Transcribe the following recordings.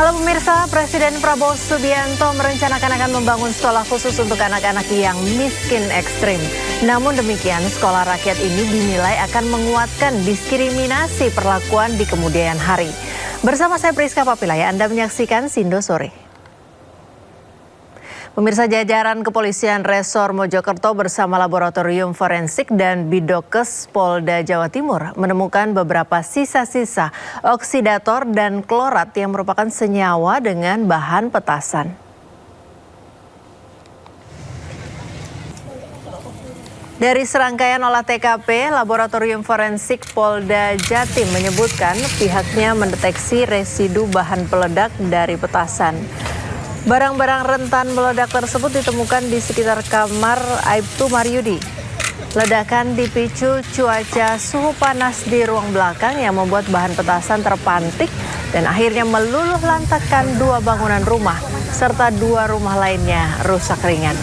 Halo pemirsa, Presiden Prabowo Subianto merencanakan akan membangun sekolah khusus untuk anak-anak yang miskin ekstrim. Namun demikian, sekolah rakyat ini dinilai akan menguatkan diskriminasi perlakuan di kemudian hari. Bersama saya Priska Papilaya, Anda menyaksikan Sindo Sore. Pemirsa, jajaran Kepolisian Resor Mojokerto bersama Laboratorium Forensik dan Bidokes Polda Jawa Timur menemukan beberapa sisa-sisa oksidator dan klorat yang merupakan senyawa dengan bahan petasan. Dari serangkaian olah TKP, Laboratorium Forensik Polda Jatim menyebutkan pihaknya mendeteksi residu bahan peledak dari petasan. Barang-barang rentan meledak tersebut ditemukan di sekitar kamar Aibtu Maryudi. Ledakan dipicu cuaca suhu panas di ruang belakang yang membuat bahan petasan terpantik dan akhirnya meluluh lantakkan 2 bangunan rumah serta 2 rumah lainnya rusak ringan.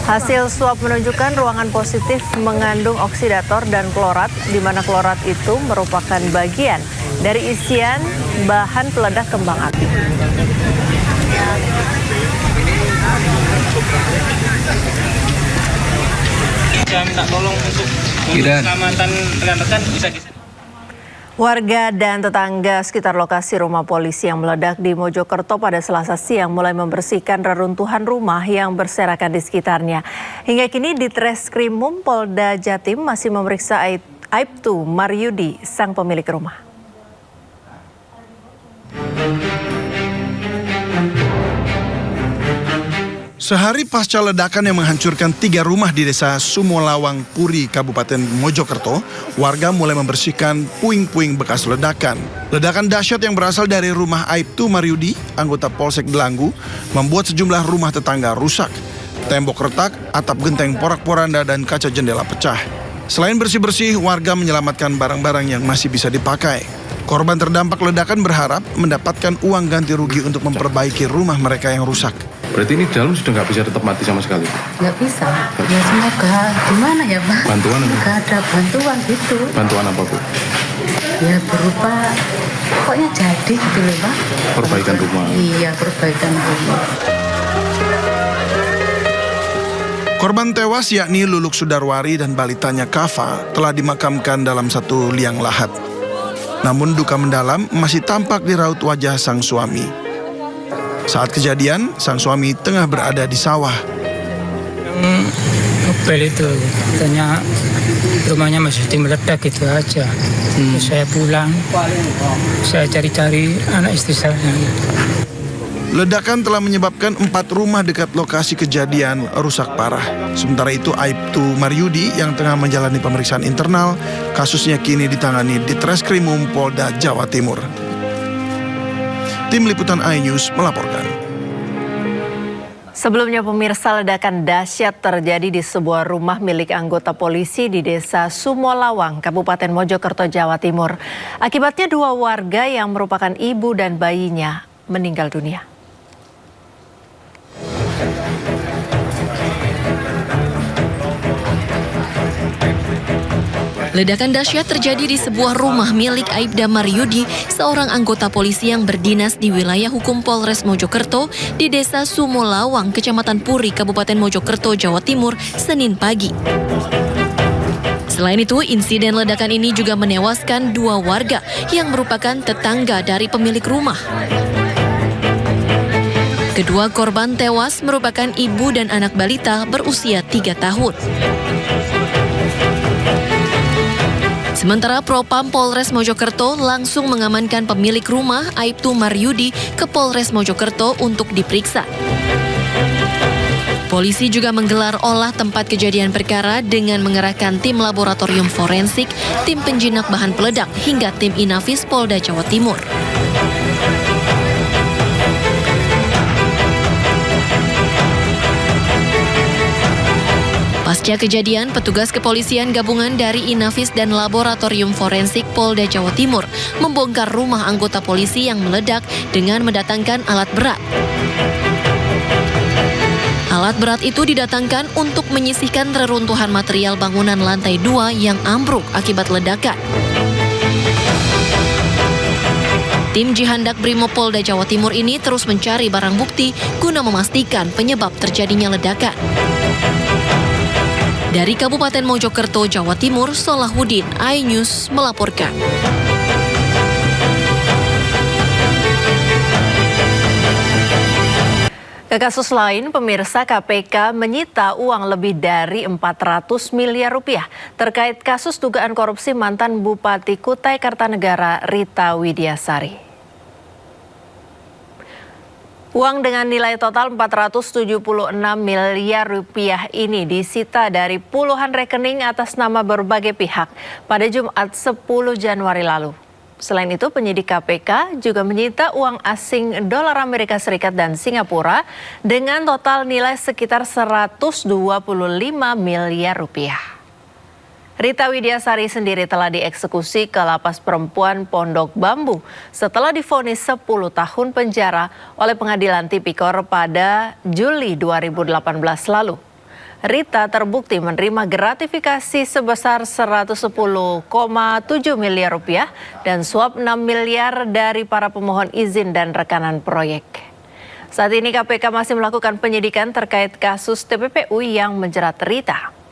Hasil swab menunjukkan ruangan positif mengandung oksidator dan klorat, di mana klorat itu merupakan bagian dari isian bahan peledak kembang api. Saya minta tolong untuk keselamatan rekan-rekan bisa Warga dan tetangga sekitar lokasi rumah polisi yang meledak di Mojokerto pada Selasa siang mulai membersihkan reruntuhan rumah yang berserakan di sekitarnya. Hingga kini Ditreskrimum Polda Jatim masih memeriksa Aibtu Maryudi, sang pemilik rumah. Sehari pasca ledakan yang menghancurkan 3 rumah di desa Sumolawang Puri, Kabupaten Mojokerto, warga mulai membersihkan puing-puing bekas ledakan. Ledakan dahsyat yang berasal dari rumah Aibtu Maryudi, anggota Polsek Belanggu, membuat sejumlah rumah tetangga rusak. Tembok retak, atap genteng porak-poranda, dan kaca jendela pecah. Selain bersih-bersih, warga menyelamatkan barang-barang yang masih bisa dipakai. Korban terdampak ledakan berharap mendapatkan uang ganti rugi untuk memperbaiki rumah mereka yang rusak. Berarti ini dalam sudah nggak bisa tetap mati sama sekali? Nggak bisa. Ya semoga gimana ya Pak? Bantuan apa? Nggak ada bantuan gitu. Bantuan apa Bu? Ya berupa pokoknya jadi gitu loh Pak. Perbaikan rumah? Iya, perbaikan rumah. Korban tewas yakni Luluk Sudarwari dan balitanya Kafa telah dimakamkan dalam satu liang lahat. Namun duka mendalam masih tampak di raut wajah sang suami. Saat kejadian, sang suami tengah berada di sawah. Ngepel itu, katanya rumahnya masih meledak gitu aja. Terus saya pulang, saya cari-cari anak istri saya. Ledakan telah menyebabkan 4 rumah dekat lokasi kejadian rusak parah. Sementara itu Aibtu Maryudi yang tengah menjalani pemeriksaan internal, kasusnya kini ditangani Ditreskrimum Polda Jawa Timur. Tim Liputan iNews melaporkan. Sebelumnya pemirsa, ledakan dahsyat terjadi di sebuah rumah milik anggota polisi di desa Sumolawang, Kabupaten Mojokerto, Jawa Timur. Akibatnya 2 warga yang merupakan ibu dan bayinya meninggal dunia. Ledakan dahsyat terjadi di sebuah rumah milik Aibda Maryudi, seorang anggota polisi yang berdinas di wilayah hukum Polres Mojokerto di desa Sumolawang, Kecamatan Puri, Kabupaten Mojokerto, Jawa Timur, Senin pagi. Selain itu, insiden ledakan ini juga menewaskan 2 warga yang merupakan tetangga dari pemilik rumah. Kedua korban tewas merupakan ibu dan anak balita berusia 3 tahun. Sementara Propam Polres Mojokerto langsung mengamankan pemilik rumah Aibtu Maryudi ke Polres Mojokerto untuk diperiksa. Polisi juga menggelar olah tempat kejadian perkara dengan mengerahkan tim laboratorium forensik, tim penjinak bahan peledak, hingga tim Inafis Polda Jawa Timur. Pasca kejadian, petugas kepolisian gabungan dari Inafis dan Laboratorium Forensik Polda Jawa Timur membongkar rumah anggota polisi yang meledak dengan mendatangkan alat berat. Alat berat itu didatangkan untuk menyisihkan reruntuhan material bangunan lantai 2 yang ambruk akibat ledakan. Tim Jihandak Brimopolda Jawa Timur ini terus mencari barang bukti guna memastikan penyebab terjadinya ledakan. Dari Kabupaten Mojokerto, Jawa Timur, Solahuddin, iNews melaporkan. Ke kasus lain, pemirsa, KPK menyita uang lebih dari 400 miliar rupiah terkait kasus dugaan korupsi mantan Bupati Kutai Kartanegara Rita Widiasari. Uang dengan nilai total 476 miliar rupiah ini disita dari puluhan rekening atas nama berbagai pihak pada Jumat 10 Januari lalu. Selain itu, penyidik KPK juga menyita uang asing dolar Amerika Serikat dan Singapura dengan total nilai sekitar 125 miliar rupiah. Rita Widiasari sendiri telah dieksekusi ke Lapas Perempuan Pondok Bambu setelah divonis 10 tahun penjara oleh Pengadilan Tipikor pada Juli 2018 lalu. Rita terbukti menerima gratifikasi sebesar 110,7 miliar rupiah dan suap 6 miliar dari para pemohon izin dan rekanan proyek. Saat ini KPK masih melakukan penyidikan terkait kasus TPPU yang menjerat Rita.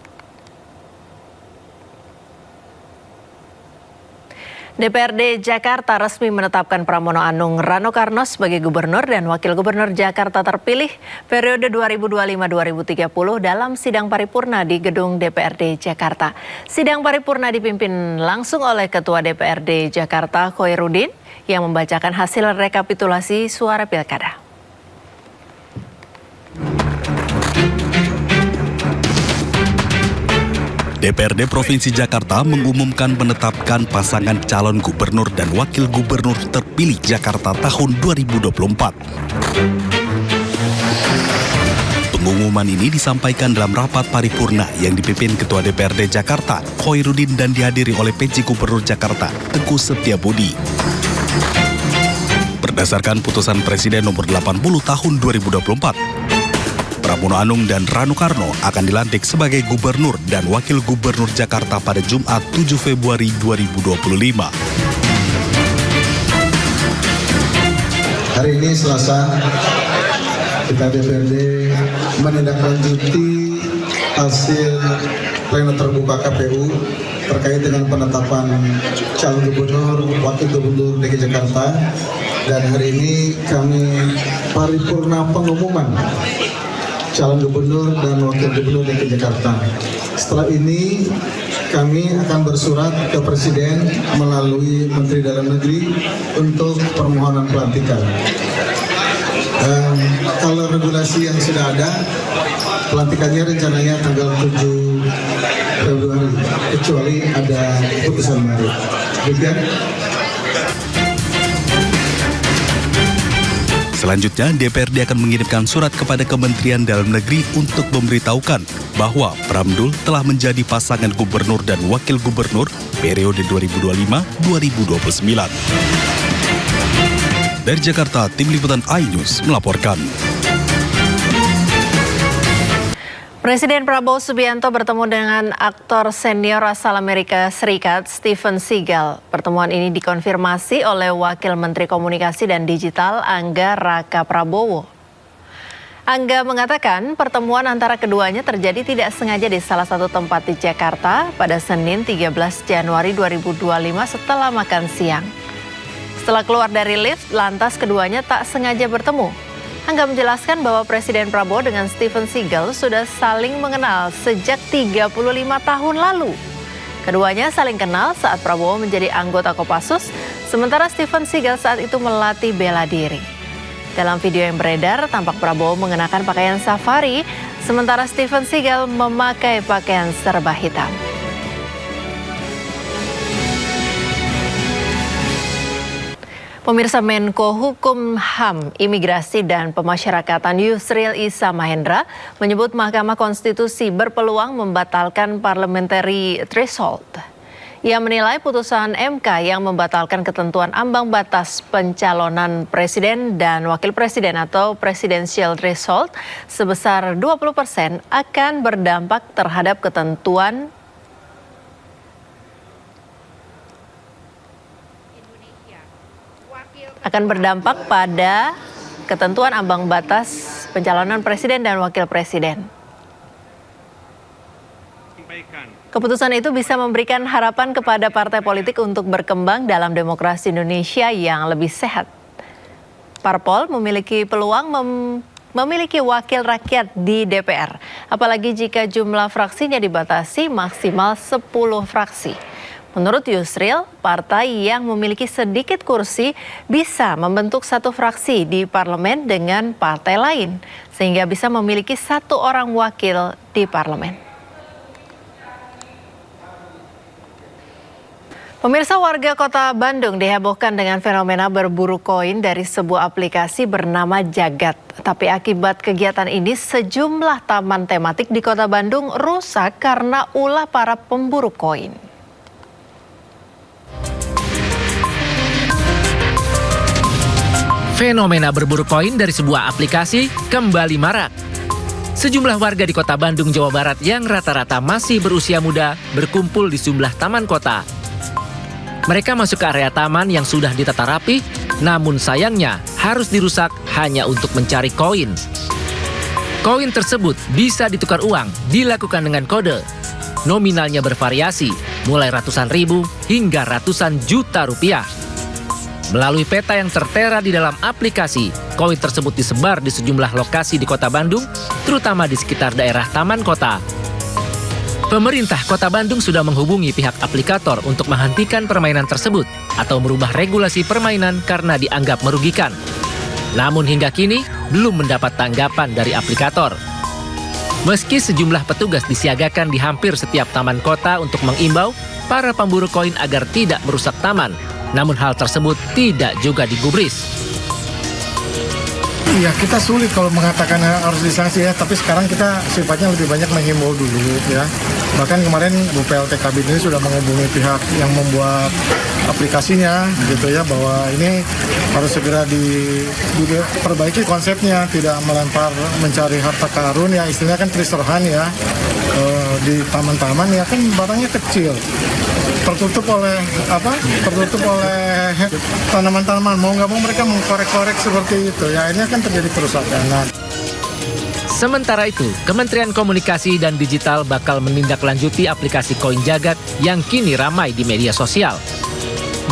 DPRD Jakarta resmi menetapkan Pramono Anung Rano Karno sebagai Gubernur dan Wakil Gubernur Jakarta terpilih periode 2025-2030 dalam sidang paripurna di Gedung DPRD Jakarta. Sidang paripurna dipimpin langsung oleh Ketua DPRD Jakarta Khoirudin yang membacakan hasil rekapitulasi suara pilkada. DPRD Provinsi Jakarta mengumumkan menetapkan pasangan calon gubernur dan wakil gubernur terpilih Jakarta tahun 2024. Pengumuman ini disampaikan dalam rapat paripurna yang dipimpin Ketua DPRD Jakarta, Khoirudin, dan dihadiri oleh PJ Gubernur Jakarta, Teguh Setiabudi. Berdasarkan putusan Presiden nomor 80 tahun 2024, Pramono Anung dan Rano Karno akan dilantik sebagai Gubernur dan Wakil Gubernur Jakarta pada Jumat 7 Februari 2025. Hari ini Selasa, kita DPRD menindaklanjuti hasil pleno terbuka KPU terkait dengan penetapan calon gubernur, wakil gubernur DKI Jakarta, dan hari ini kami paripurna pengumuman calon gubernur dan wakil gubernur DKI Jakarta. Setelah ini kami akan bersurat ke Presiden melalui Menteri Dalam Negeri untuk permohonan pelantikan. Kalau regulasi yang sudah ada, pelantikannya rencananya tanggal 7 Februari, kecuali ada putusan baru. Demikian. Selanjutnya, DPRD akan mengirimkan surat kepada Kementerian Dalam Negeri untuk memberitahukan bahwa Pramdul telah menjadi pasangan gubernur dan wakil gubernur periode 2025-2029. Dari Jakarta, Tim Liputan iNews melaporkan. Presiden Prabowo Subianto bertemu dengan aktor senior asal Amerika Serikat Steven Seagal. Pertemuan ini dikonfirmasi oleh Wakil Menteri Komunikasi dan Digital Angga Raka Prabowo. Angga mengatakan pertemuan antara keduanya terjadi tidak sengaja di salah satu tempat di Jakarta pada Senin 13 Januari 2025 setelah makan siang. Setelah keluar dari lift, lantas keduanya tak sengaja bertemu. Angga menjelaskan bahwa Presiden Prabowo dengan Steven Seagal sudah saling mengenal sejak 35 tahun lalu. Keduanya saling kenal saat Prabowo menjadi anggota Kopassus, sementara Steven Seagal saat itu melatih bela diri. Dalam video yang beredar, tampak Prabowo mengenakan pakaian safari, sementara Steven Seagal memakai pakaian serba hitam. Pemirsa, Menko Hukum HAM, Imigrasi dan Pemasyarakatan Yusril Issa Mahendra menyebut Mahkamah Konstitusi berpeluang membatalkan parliamentary threshold. Ia menilai putusan MK yang membatalkan ketentuan ambang batas pencalonan presiden dan wakil presiden atau presidential threshold sebesar 20% akan berdampak terhadap ketentuan akan berdampak pada ketentuan ambang batas pencalonan presiden dan wakil presiden. Keputusan itu bisa memberikan harapan kepada partai politik untuk berkembang dalam demokrasi Indonesia yang lebih sehat. Parpol memiliki peluang memiliki wakil rakyat di DPR, apalagi jika jumlah fraksinya dibatasi maksimal 10 fraksi. Menurut Yusril, partai yang memiliki sedikit kursi bisa membentuk satu fraksi di parlemen dengan partai lain, sehingga bisa memiliki 1 orang wakil di parlemen. Pemirsa, warga Kota Bandung dihebohkan dengan fenomena berburu koin dari sebuah aplikasi bernama Jagat. Tapi akibat kegiatan ini, sejumlah taman tematik di Kota Bandung rusak karena ulah para pemburu koin. Fenomena berburu koin dari sebuah aplikasi kembali marak. Sejumlah warga di Kota Bandung, Jawa Barat yang rata-rata masih berusia muda berkumpul di sejumlah taman kota. Mereka masuk ke area taman yang sudah ditata rapi, namun sayangnya harus dirusak hanya untuk mencari koin. Koin tersebut bisa ditukar uang, dilakukan dengan kode. Nominalnya bervariasi, mulai ratusan ribu hingga ratusan juta rupiah. Melalui peta yang tertera di dalam aplikasi, koin tersebut disebar di sejumlah lokasi di Kota Bandung, terutama di sekitar daerah taman kota. Pemerintah Kota Bandung sudah menghubungi pihak aplikator untuk menghentikan permainan tersebut atau merubah regulasi permainan karena dianggap merugikan. Namun hingga kini belum mendapat tanggapan dari aplikator. Meski sejumlah petugas disiagakan di hampir setiap taman kota untuk mengimbau para pemburu koin agar tidak merusak taman, namun hal tersebut tidak juga digubris. Iya, kita sulit kalau mengatakan harus disanksi ya, tapi sekarang kita sifatnya lebih banyak menghimbau dulu ya. Bahkan kemarin Bu PLT Kabin ini sudah menghubungi pihak yang membuat aplikasinya gitu ya, bahwa ini harus segera diperbaiki konsepnya, tidak melempar mencari harta karun ya, istilahnya kan treasure hunt ya. Di taman-taman ya kan barangnya kecil. Tertutup oleh tanaman-tanaman, mau nggak mau mereka mengkorek-korek seperti itu ya, ini akan terjadi kerusakan. Sementara itu, Kementerian Komunikasi dan Digital bakal menindaklanjuti aplikasi Koin Jagat yang kini ramai di media sosial.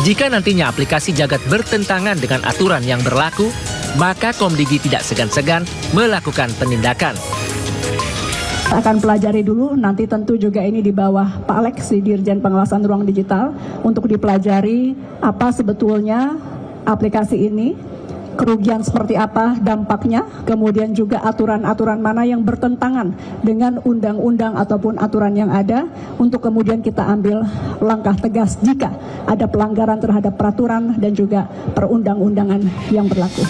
Jika nantinya aplikasi Jagat bertentangan dengan aturan yang berlaku, maka Komdigi tidak segan-segan melakukan penindakan. Akan pelajari dulu, nanti tentu juga ini di bawah Pak Alex di Dirjen Pengawasan Ruang Digital untuk dipelajari apa sebetulnya aplikasi ini, kerugian seperti apa dampaknya, kemudian juga aturan-aturan mana yang bertentangan dengan undang-undang ataupun aturan yang ada untuk kemudian kita ambil langkah tegas jika ada pelanggaran terhadap peraturan dan juga perundang-undangan yang berlaku.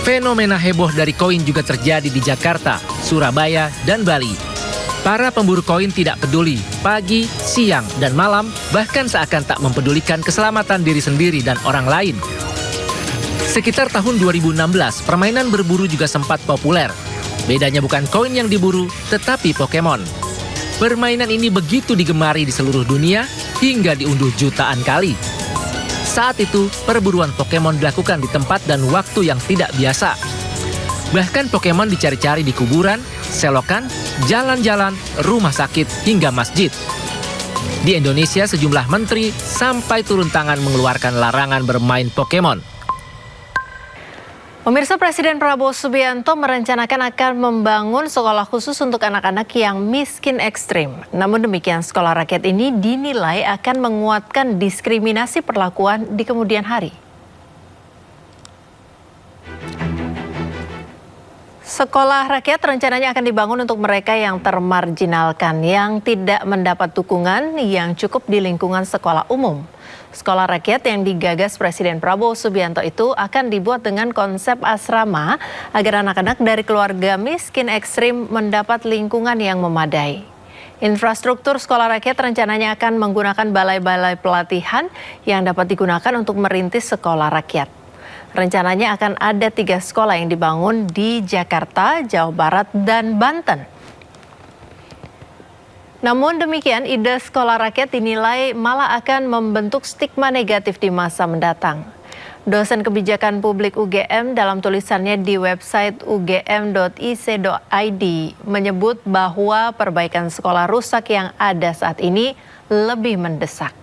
Fenomena heboh dari koin juga terjadi di Jakarta, Surabaya, dan Bali. Para pemburu koin tidak peduli pagi, siang, dan malam, bahkan seakan tak mempedulikan keselamatan diri sendiri dan orang lain. Sekitar tahun 2016, permainan berburu juga sempat populer. Bedanya bukan koin yang diburu, tetapi Pokemon. Permainan ini begitu digemari di seluruh dunia hingga diunduh jutaan kali. Saat itu, perburuan Pokemon dilakukan di tempat dan waktu yang tidak biasa. Bahkan Pokemon dicari-cari di kuburan, selokan, jalan-jalan, rumah sakit, hingga masjid. Di Indonesia, sejumlah menteri sampai turun tangan mengeluarkan larangan bermain Pokemon. Pemirsa, Presiden Prabowo Subianto merencanakan akan membangun sekolah khusus untuk anak-anak yang miskin ekstrim. Namun demikian, sekolah rakyat ini dinilai akan menguatkan diskriminasi perlakuan di kemudian hari. Sekolah rakyat rencananya akan dibangun untuk mereka yang termarginalkan, yang tidak mendapat dukungan yang cukup di lingkungan sekolah umum. Sekolah rakyat yang digagas Presiden Prabowo Subianto itu akan dibuat dengan konsep asrama agar anak-anak dari keluarga miskin ekstrim mendapat lingkungan yang memadai. Infrastruktur sekolah rakyat rencananya akan menggunakan balai-balai pelatihan yang dapat digunakan untuk merintis sekolah rakyat. Rencananya akan ada 3 sekolah yang dibangun di Jakarta, Jawa Barat, dan Banten. Namun demikian, ide sekolah rakyat dinilai malah akan membentuk stigma negatif di masa mendatang. Dosen Kebijakan Publik UGM dalam tulisannya di website ugm.ic.id menyebut bahwa perbaikan sekolah rusak yang ada saat ini lebih mendesak.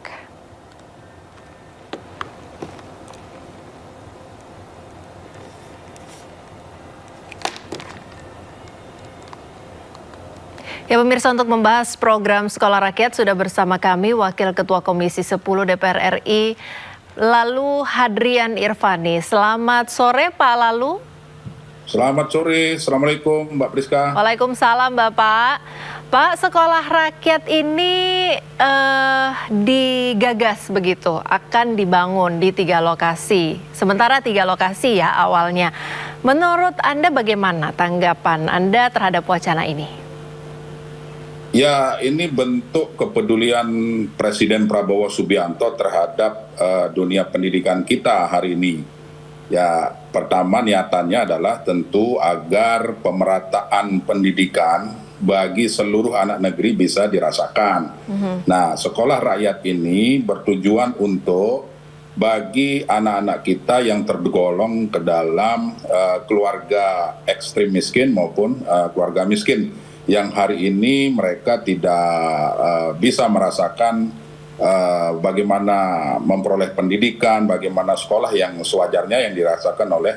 Ya pemirsa, untuk membahas program Sekolah Rakyat sudah bersama kami Wakil Ketua Komisi 10 DPR RI, Lalu Hadrian Irvani. Selamat sore Pak Lalu. Selamat sore, Assalamualaikum Mbak Priska. Waalaikumsalam Bapak. Pak, Sekolah Rakyat ini digagas begitu, akan dibangun di 3 lokasi. Sementara 3 lokasi ya awalnya. Menurut Anda bagaimana tanggapan Anda terhadap wacana ini? Ya, ini bentuk kepedulian Presiden Prabowo Subianto terhadap dunia pendidikan kita hari ini. Ya, pertama niatannya adalah tentu agar pemerataan pendidikan bagi seluruh anak negeri bisa dirasakan. Nah, sekolah rakyat ini bertujuan untuk bagi anak-anak kita yang tergolong ke dalam keluarga ekstrim miskin maupun keluarga miskin, yang hari ini mereka tidak bisa merasakan bagaimana memperoleh pendidikan, bagaimana sekolah yang sewajarnya yang dirasakan oleh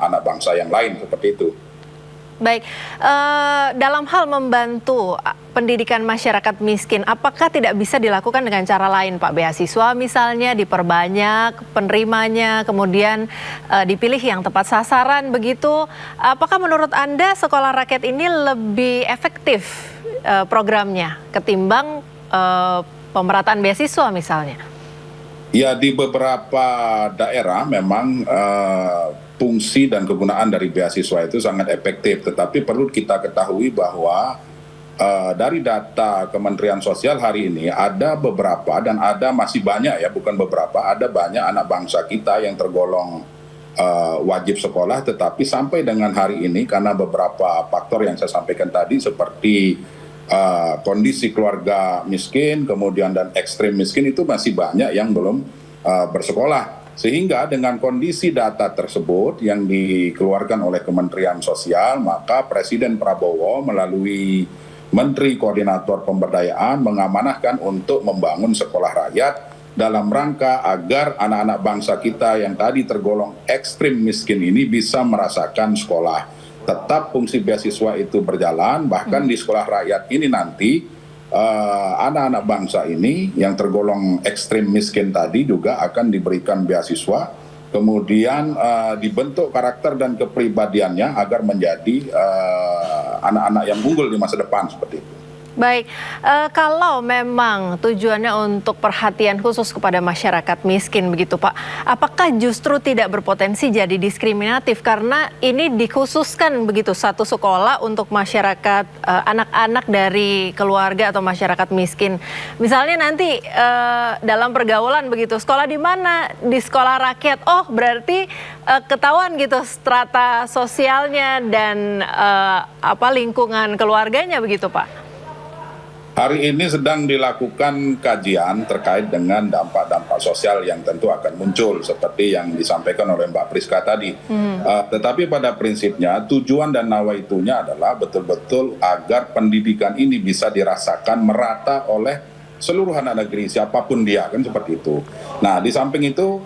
anak bangsa yang lain, seperti itu. Baik, dalam hal membantu pendidikan masyarakat miskin, apakah tidak bisa dilakukan dengan cara lain Pak? Beasiswa misalnya diperbanyak penerimanya, kemudian dipilih yang tepat sasaran begitu. Apakah menurut Anda Sekolah Rakyat ini lebih efektif programnya ketimbang pemerataan beasiswa misalnya? Ya, di beberapa daerah memang fungsi dan kegunaan dari beasiswa itu sangat efektif, tetapi perlu kita ketahui bahwa dari data Kementerian Sosial hari ini ada beberapa dan ada masih banyak ya, bukan beberapa, ada banyak anak bangsa kita yang tergolong wajib sekolah, tetapi sampai dengan hari ini karena beberapa faktor yang saya sampaikan tadi seperti kondisi keluarga miskin, kemudian dan ekstrim miskin, itu masih banyak yang belum bersekolah. Sehingga dengan kondisi data tersebut yang dikeluarkan oleh Kementerian Sosial, maka Presiden Prabowo melalui Menteri Koordinator Pemberdayaan mengamanahkan untuk membangun sekolah rakyat dalam rangka agar anak-anak bangsa kita yang tadi tergolong ekstrim miskin ini bisa merasakan sekolah. Tetap fungsi beasiswa itu berjalan, bahkan di sekolah rakyat ini nanti anak-anak bangsa ini yang tergolong ekstrim miskin tadi juga akan diberikan beasiswa, kemudian dibentuk karakter dan kepribadiannya agar menjadi anak-anak yang unggul di masa depan, seperti itu. Baik, kalau memang tujuannya untuk perhatian khusus kepada masyarakat miskin begitu Pak, apakah justru tidak berpotensi jadi diskriminatif karena ini dikhususkan begitu satu sekolah untuk masyarakat anak-anak dari keluarga atau masyarakat miskin. Misalnya nanti dalam pergaulan begitu, sekolah di mana? Di sekolah rakyat. Oh, berarti ketahuan gitu strata sosialnya dan lingkungan keluarganya begitu Pak. Hari ini sedang dilakukan kajian terkait dengan dampak-dampak sosial yang tentu akan muncul seperti yang disampaikan oleh Mbak Priska tadi. Tetapi pada prinsipnya tujuan dan nawaitunya adalah betul-betul agar pendidikan ini bisa dirasakan merata oleh seluruh anak negeri siapapun dia, kan seperti itu. Nah, di samping itu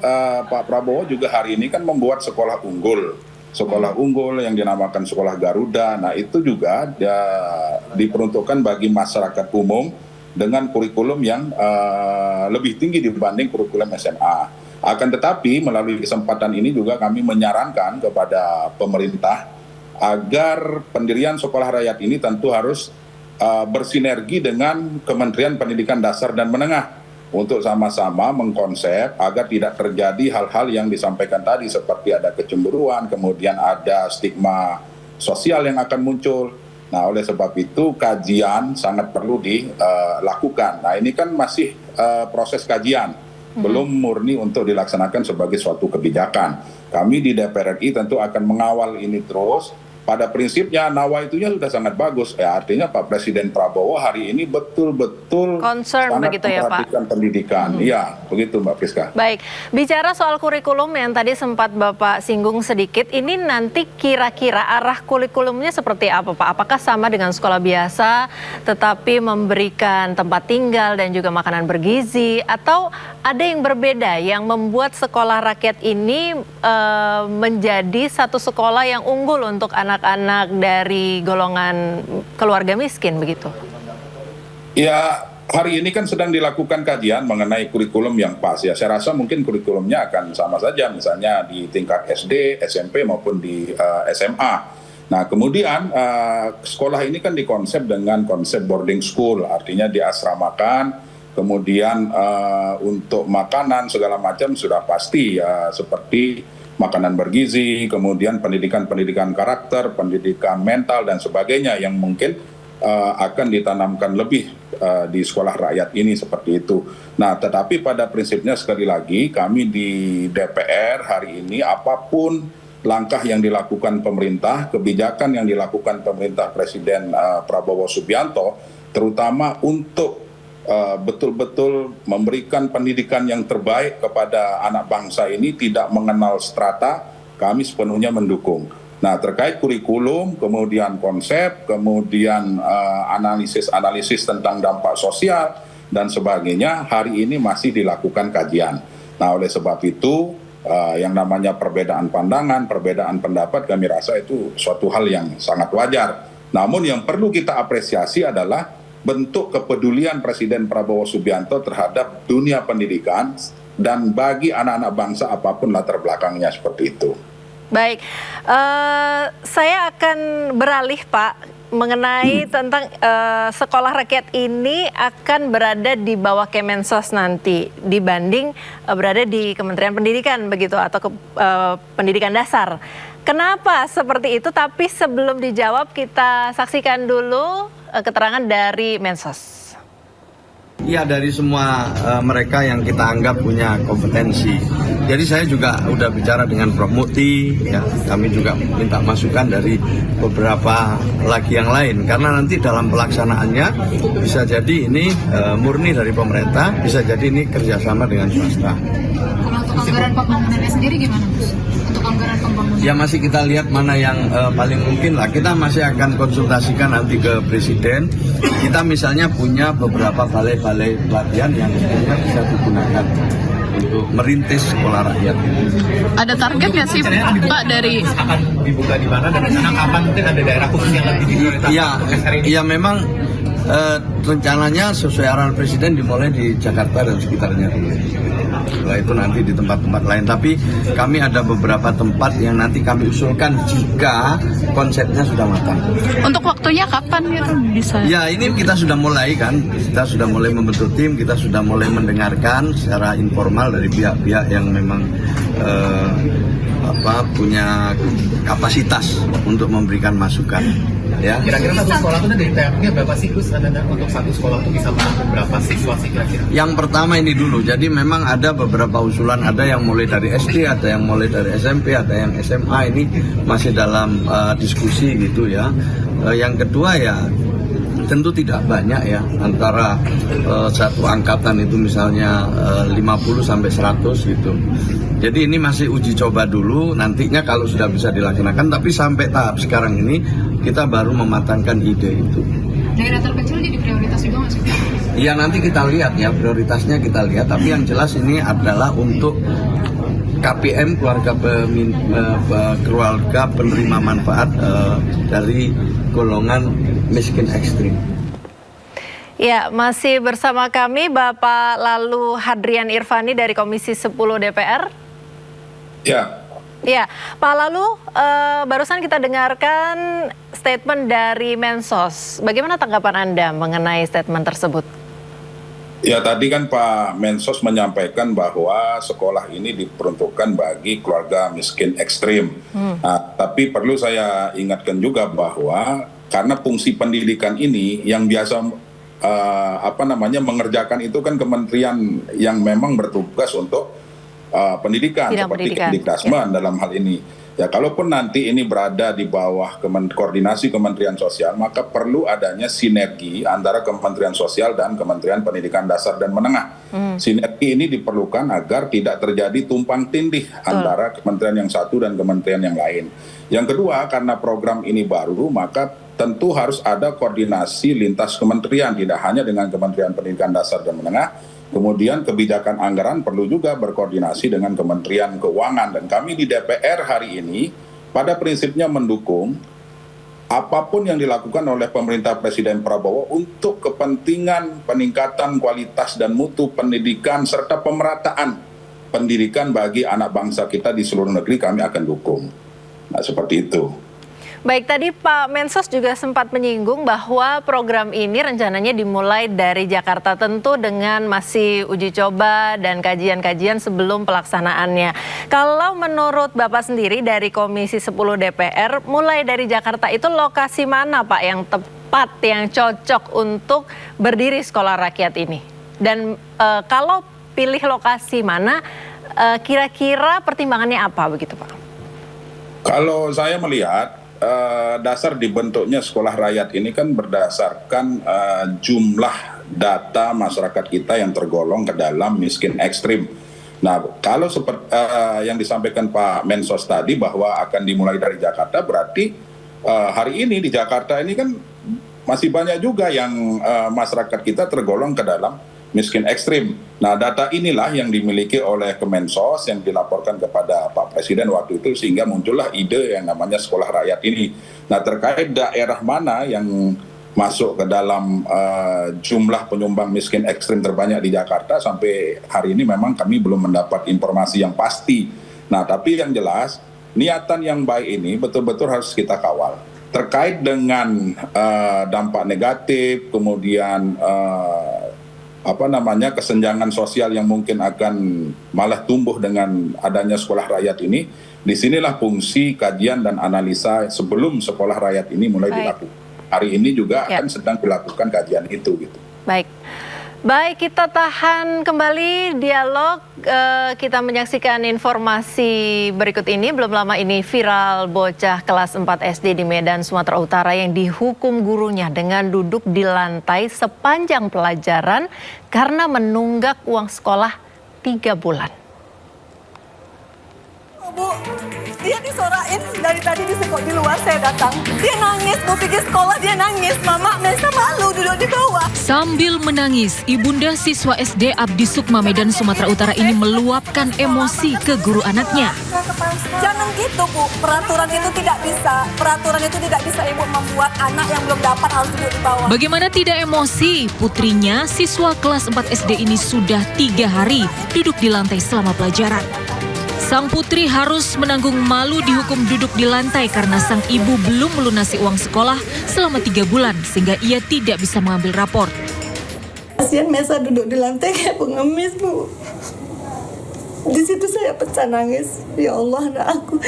Pak Prabowo juga hari ini kan membuat sekolah unggul. Sekolah unggul yang dinamakan Sekolah Garuda. Nah, itu juga diperuntukkan bagi masyarakat umum dengan kurikulum yang lebih tinggi dibanding kurikulum SMA. Akan tetapi melalui kesempatan ini juga kami menyarankan kepada pemerintah agar pendirian sekolah rakyat ini tentu harus bersinergi dengan Kementerian Pendidikan Dasar dan Menengah untuk sama-sama mengkonsep agar tidak terjadi hal-hal yang disampaikan tadi seperti ada kecemburuan, kemudian ada stigma sosial yang akan muncul. Nah, oleh sebab itu kajian sangat perlu dilakukan. Nah, ini kan masih proses kajian, belum murni untuk dilaksanakan sebagai suatu kebijakan. Kami di DPR RI tentu akan mengawal ini terus. Pada prinsipnya nawaitunya sudah sangat bagus. Artinya Pak Presiden Prabowo hari ini betul-betul betul-betul concern sangat begitu ya, Pak? memperhatikan pendidikan. Iya, begitu Mbak Priska. Baik, bicara soal kurikulum yang tadi sempat Bapak singgung sedikit, ini nanti kira-kira arah kurikulumnya seperti apa, Pak? Apakah sama dengan sekolah biasa, tetapi memberikan tempat tinggal dan juga makanan bergizi, atau ada yang berbeda yang membuat sekolah rakyat ini menjadi satu sekolah yang unggul untuk anak-anak dari golongan keluarga miskin begitu? Ya, hari ini kan sedang dilakukan kajian mengenai kurikulum yang pas ya. Saya rasa mungkin kurikulumnya akan sama saja, misalnya di tingkat SD, SMP maupun di SMA. Nah, kemudian sekolah ini kan dikonsep dengan konsep boarding school, artinya diasramakan, kemudian untuk makanan segala macam sudah pasti ya, seperti makanan bergizi, kemudian pendidikan karakter, pendidikan mental dan sebagainya yang mungkin akan ditanamkan lebih di sekolah rakyat ini seperti itu. Nah, tetapi pada prinsipnya sekali lagi kami di DPR hari ini apapun langkah yang dilakukan pemerintah, kebijakan yang dilakukan pemerintah Presiden Prabowo Subianto, terutama untuk betul-betul memberikan pendidikan yang terbaik kepada anak bangsa ini, tidak mengenal strata, kami sepenuhnya mendukung. Nah, terkait kurikulum, kemudian konsep, kemudian analisis tentang dampak sosial dan sebagainya, hari ini masih dilakukan kajian. Nah, oleh sebab itu, yang namanya perbedaan pandangan, perbedaan pendapat, kami rasa itu suatu hal yang sangat wajar. Namun yang perlu kita apresiasi adalah bentuk kepedulian Presiden Prabowo Subianto terhadap dunia pendidikan dan bagi anak-anak bangsa apapun latar belakangnya seperti itu. Baik, saya akan beralih Pak mengenai tentang sekolah rakyat ini akan berada di bawah Kemensos nanti dibanding berada di Kementerian Pendidikan begitu atau Pendidikan Dasar. Kenapa seperti itu? Tapi sebelum dijawab kita saksikan dulu keterangan dari Mensos. Ya, dari semua mereka yang kita anggap punya kompetensi. Jadi saya juga udah bicara dengan Prof. Mukti, ya, kami juga minta masukan dari beberapa lagi yang lain. Karena nanti dalam pelaksanaannya bisa jadi ini murni dari pemerintah, bisa jadi ini kerjasama dengan swasta. Kalau untuk anggaran pembangunannya sendiri gimana, Mas? Untuk anggaran pembangunan? Ya masih kita lihat mana yang paling mungkin lah. Kita masih akan konsultasikan nanti ke Presiden. Kita misalnya punya beberapa balai-balai pelatihan yang sebenarnya bisa digunakan untuk merintis sekolah rakyat. Ada target nggak sih Pak dari akan dibuka di mana dan rencana kapan mungkin ada daerah khusus yang lebih diprioritaskan? Iya, memang rencananya sesuai arahan Presiden dimulai di Jakarta dan sekitarnya dulu. Setelah itu nanti di tempat-tempat lain. Tapi kami ada beberapa tempat yang nanti kami usulkan jika konsepnya sudah matang. Untuk waktunya kapan gitu bisa? Ya, ini kita sudah mulai kan. Kita sudah mulai membentuk tim, kita sudah mulai mendengarkan secara informal dari pihak-pihak yang memang punya kapasitas untuk memberikan masukan. Ya. Kira-kira satu sekolah itu dari TAP-nya berapa sih Gus? Untuk satu sekolah itu bisa menampung berapa siswa sih kira-kira? Yang pertama ini dulu, jadi memang ada beberapa usulan, ada yang mulai dari SD, ada yang mulai dari SMP, ada yang SMA, ini masih dalam diskusi gitu ya. Yang kedua ya tentu tidak banyak ya, antara satu angkatan itu misalnya 50 sampai 100 gitu. Jadi ini masih uji coba dulu, nantinya kalau sudah bisa dilaksanakan, tapi sampai tahap sekarang ini kita baru mematangkan ide itu. Daerah terpencil jadi prioritas juga nggak sih? Iya, nanti kita lihat ya, prioritasnya kita lihat, tapi yang jelas ini adalah untuk KPM, keluarga penerima manfaat dari golongan miskin ekstrim. Ya, masih bersama kami Bapak Lalu Hadrian Irvani dari Komisi 10 DPR. Ya. Ya, Pak Lalu, barusan kita dengarkan statement dari Mensos. Bagaimana tanggapan Anda mengenai statement tersebut? Ya, tadi kan Pak Mensos menyampaikan bahwa sekolah ini diperuntukkan bagi keluarga miskin ekstrim. Nah, tapi perlu saya ingatkan juga bahwa karena fungsi pendidikan ini yang biasa mengerjakan itu kan kementerian yang memang bertugas untuk pendidikan, seperti Kemdikbud dalam hal ini. Ya, kalaupun nanti ini berada di bawah koordinasi Kementerian Sosial, maka perlu adanya sinergi antara Kementerian Sosial dan Kementerian Pendidikan Dasar dan Menengah. Sinergi ini diperlukan agar tidak terjadi tumpang tindih antara kementerian yang satu dan kementerian yang lain. Yang kedua, karena program ini baru, maka tentu harus ada koordinasi lintas kementerian, tidak hanya dengan Kementerian Pendidikan Dasar dan Menengah. Kemudian kebijakan anggaran perlu juga berkoordinasi dengan Kementerian Keuangan. Dan kami di DPR hari ini pada prinsipnya mendukung apapun yang dilakukan oleh pemerintah Presiden Prabowo untuk kepentingan peningkatan kualitas dan mutu pendidikan serta pemerataan pendidikan bagi anak bangsa kita di seluruh negeri, kami akan dukung. Nah, seperti itu. Baik, tadi Pak Mensos juga sempat menyinggung bahwa program ini rencananya dimulai dari Jakarta, tentu dengan masih uji coba dan kajian-kajian sebelum pelaksanaannya. Kalau menurut Bapak sendiri dari Komisi 10 DPR, mulai dari Jakarta itu lokasi mana Pak yang tepat, yang cocok untuk berdiri sekolah rakyat ini? Dan kalau pilih lokasi mana, kira-kira pertimbangannya apa begitu Pak? Kalau saya melihat, dasar dibentuknya sekolah rakyat ini kan berdasarkan jumlah data masyarakat kita yang tergolong ke dalam miskin ekstrim. Nah, kalau seperti yang disampaikan Pak Mensos tadi bahwa akan dimulai dari Jakarta, berarti hari ini di Jakarta ini kan masih banyak juga yang masyarakat kita tergolong ke dalam miskin ekstrim. Nah, data inilah yang dimiliki oleh Kemensos yang dilaporkan kepada Pak Presiden waktu itu, sehingga muncullah ide yang namanya sekolah rakyat ini. Nah, terkait daerah mana yang masuk ke dalam jumlah penyumbang miskin ekstrim terbanyak di Jakarta, sampai hari ini memang kami belum mendapat informasi yang pasti. Nah, tapi yang jelas niatan yang baik ini betul-betul harus kita kawal. Terkait dengan dampak negatif, kemudian kesenjangan sosial yang mungkin akan malah tumbuh dengan adanya sekolah rakyat ini, disinilah fungsi kajian dan analisa sebelum sekolah rakyat ini mulai dilakukan. Hari ini juga akan sedang dilakukan kajian itu gitu. Baik, kita tahan kembali dialog. Kita menyaksikan informasi berikut ini. Belum lama ini viral bocah kelas 4 SD di Medan, Sumatera Utara yang dihukum gurunya dengan duduk di lantai sepanjang pelajaran karena menunggak uang sekolah 3 bulan. Bu, dia disorain dari tadi di luar, saya datang. Dia nangis, Bu pikir sekolah dia nangis. Mama, Mesa malu duduk di bawah. Sambil menangis, ibunda siswa SD Abdi Sukma Medan, Sumatera Utara ini meluapkan emosi ke guru anaknya. Jangan gitu, Bu. Peraturan itu tidak bisa. Peraturan itu tidak bisa Ibu membuat anak yang belum dapat harus duduk di bawah. Bagaimana tidak emosi? Putrinya, siswa kelas 4 SD ini sudah 3 hari duduk di lantai selama pelajaran. Sang putri harus menanggung malu dihukum duduk di lantai karena sang ibu belum melunasi uang sekolah selama 3 bulan sehingga ia tidak bisa mengambil rapor. Kasihan Mesa duduk di lantai kayak pengemis, Bu. Di situ saya pecah nangis. Ya Allah, aku.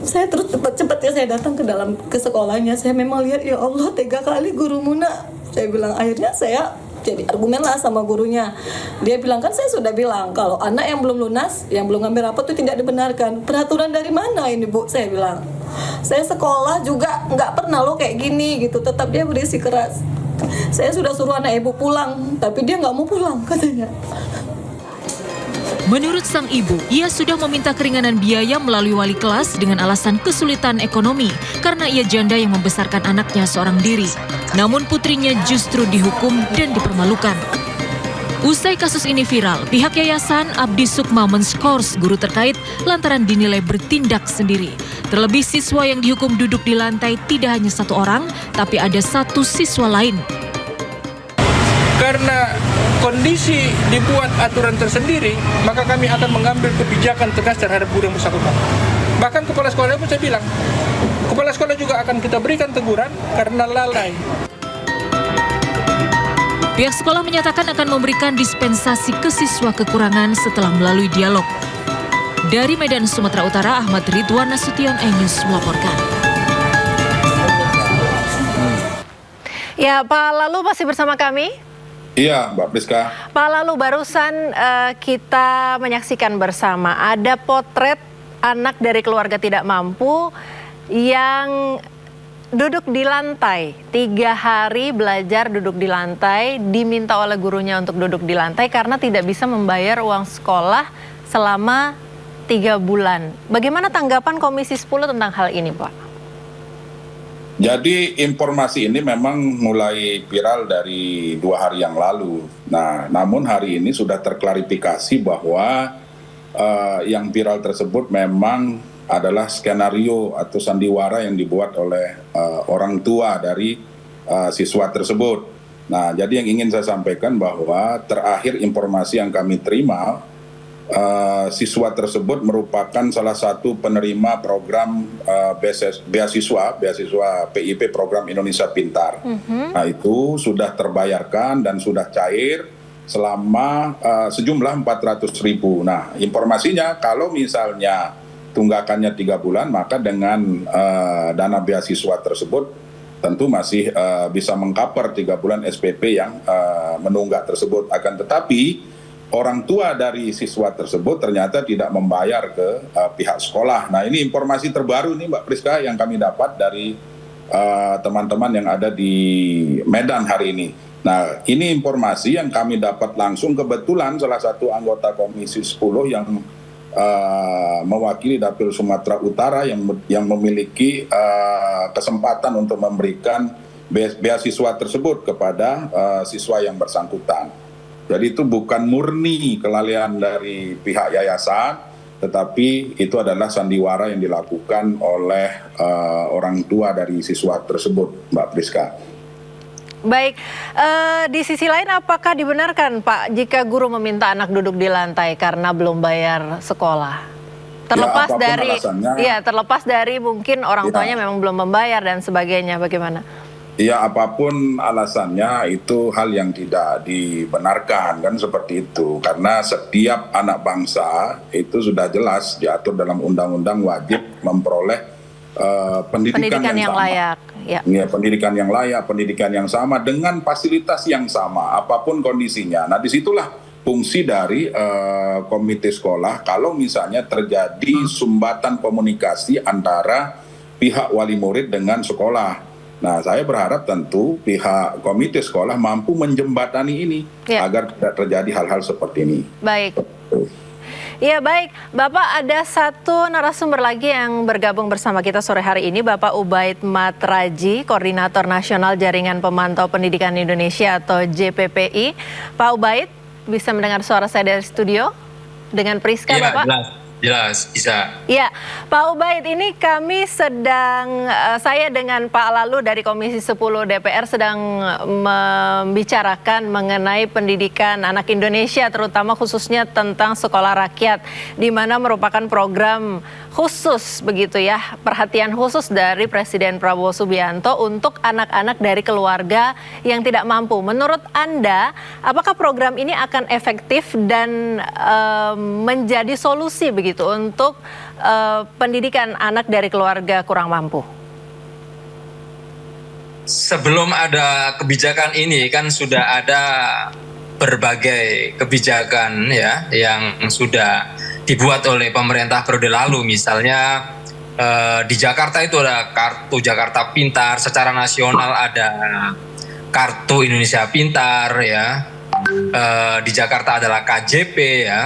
Saya terus cepat ya saya datang ke sekolahnya. Saya memang lihat, ya Allah, tega kali guru Muna. Saya bilang, akhirnya saya jadi argumen lah sama gurunya. Dia bilang, kan saya sudah bilang kalau anak yang belum lunas, yang belum ngambil rapor itu tidak dibenarkan. Peraturan dari mana ini, Bu? Saya bilang. Saya sekolah juga nggak pernah loh kayak gini gitu. Tetap dia berisi keras. Saya sudah suruh anak ibu pulang, tapi dia nggak mau pulang katanya. Menurut sang ibu, ia sudah meminta keringanan biaya melalui wali kelas dengan alasan kesulitan ekonomi karena ia janda yang membesarkan anaknya seorang diri. Namun putrinya justru dihukum dan dipermalukan. Usai kasus ini viral, pihak Yayasan Abdi Sukma menskors guru terkait lantaran dinilai bertindak sendiri. Terlebih siswa yang dihukum duduk di lantai tidak hanya 1 orang, tapi ada 1 siswa lain. Karena kondisi dibuat aturan tersendiri, maka kami akan mengambil kebijakan tegas terhadap guru yang bersangkutan. Bahkan kepala sekolah pun saya bilang, kepala sekolah juga akan kita berikan teguran karena lalai. Pihak sekolah menyatakan akan memberikan dispensasi ke siswa kekurangan setelah melalui dialog. Dari Medan, Sumatera Utara, Ahmad Ridwan Nasution, iNews melaporkan. Ya, Pak Lalu masih bersama kami? Iya, Mbak Priska. Pak Lalu, barusan kita menyaksikan bersama ada potret anak dari keluarga tidak mampu yang duduk di lantai, 3 hari belajar duduk di lantai, diminta oleh gurunya untuk duduk di lantai karena tidak bisa membayar uang sekolah selama 3 bulan. Bagaimana tanggapan Komisi 10 tentang hal ini, Pak? Jadi informasi ini memang mulai viral dari 2 hari yang lalu. Nah, namun hari ini sudah terklarifikasi bahwa yang viral tersebut memang adalah skenario atau sandiwara yang dibuat oleh orang tua dari siswa tersebut. Nah, jadi yang ingin saya sampaikan bahwa terakhir informasi yang kami terima, siswa tersebut merupakan salah satu penerima program beasiswa PIP, Program Indonesia Pintar. Nah, itu sudah terbayarkan dan sudah cair selama sejumlah 400.000. Nah, informasinya kalau misalnya tunggakannya 3 bulan, maka dengan dana beasiswa tersebut tentu masih bisa mengcover 3 bulan SPP yang menunggak tersebut. Akan tetapi orang tua dari siswa tersebut ternyata tidak membayar ke pihak sekolah. Nah, ini informasi terbaru nih Mbak Priska yang kami dapat dari teman-teman yang ada di Medan hari ini. Nah, ini informasi yang kami dapat langsung, kebetulan salah satu anggota Komisi 10 yang mewakili Dapil Sumatera Utara yang memiliki kesempatan untuk memberikan beasiswa tersebut kepada siswa yang bersangkutan. Jadi itu bukan murni kelalaian dari pihak yayasan, tetapi itu adalah sandiwara yang dilakukan oleh orang tua dari siswa tersebut, Mbak Priska. Baik, di sisi lain apakah dibenarkan Pak jika guru meminta anak duduk di lantai karena belum bayar sekolah? Terlepas terlepas dari mungkin orang tuanya memang belum membayar dan sebagainya, bagaimana? Ya, apapun alasannya itu hal yang tidak dibenarkan, kan seperti itu. Karena setiap anak bangsa itu sudah jelas diatur dalam undang-undang wajib memperoleh pendidikan yang layak. Ya, pendidikan yang layak, pendidikan yang sama dengan fasilitas yang sama, apapun kondisinya. Nah, disitulah fungsi dari komite sekolah kalau misalnya terjadi sumbatan komunikasi antara pihak wali murid dengan sekolah. Nah, saya berharap tentu pihak komite sekolah mampu menjembatani ini agar tidak terjadi hal-hal seperti ini. Baik. Ya baik, Bapak ada satu narasumber lagi yang bergabung bersama kita sore hari ini, Bapak Ubaid Matraji, Koordinator Nasional Jaringan Pemantau Pendidikan Indonesia atau JPPI. Pak Ubaid, bisa mendengar suara saya dari studio dengan Priska, Bapak? Jelas, bisa. Ya, Pak Ubaid, ini kami sedang, saya dengan Pak Lalu dari Komisi 10 DPR sedang membicarakan mengenai pendidikan anak Indonesia, terutama khususnya tentang sekolah rakyat, di mana merupakan program khusus begitu ya, perhatian khusus dari Presiden Prabowo Subianto untuk anak-anak dari keluarga yang tidak mampu. Menurut Anda, apakah program ini akan efektif dan menjadi solusi begitu untuk pendidikan anak dari keluarga kurang mampu? Sebelum ada kebijakan ini kan sudah ada berbagai kebijakan ya yang sudah dibuat oleh pemerintah periode lalu. Misalnya di Jakarta itu ada kartu Jakarta Pintar, secara nasional ada kartu Indonesia Pintar ya. Di Jakarta adalah KJP ya.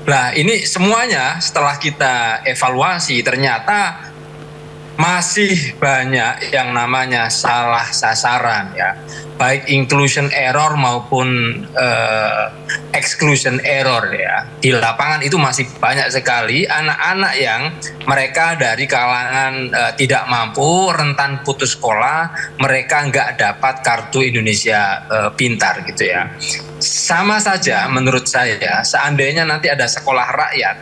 Nah, ini semuanya setelah kita evaluasi ternyata masih banyak yang namanya salah sasaran ya. Baik inclusion error maupun exclusion error ya. Di lapangan itu masih banyak sekali anak-anak yang mereka dari kalangan tidak mampu, rentan putus sekolah, mereka nggak dapat kartu Indonesia Pintar gitu ya. Sama saja menurut saya, seandainya nanti ada sekolah rakyat,